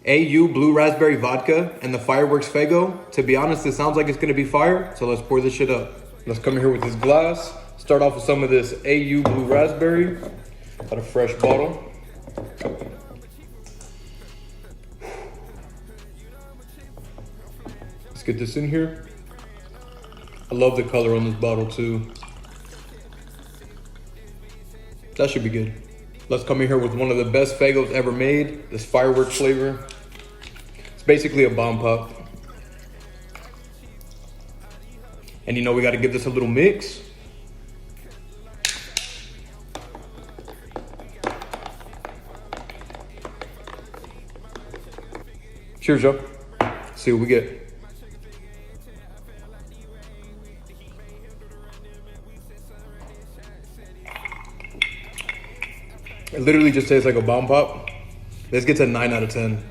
AU Blue Raspberry Vodka and the Fireworks Faygo. To be honest, it sounds like it's gonna be fire, so let's pour this shit up. Let's come in here with this glass. Start off with some of this AU Blue Raspberry out of fresh bottle. Let's get this in here. I love the color on this bottle too. That should be good. Let's come in here with one of the best Faygos ever made, this Firework flavor. It's basically a bomb pop. And you know we gotta give this a little mix. Cheers, y'all. See what we get. It literally just tastes like a bomb pop. This gets a 9 out of 10.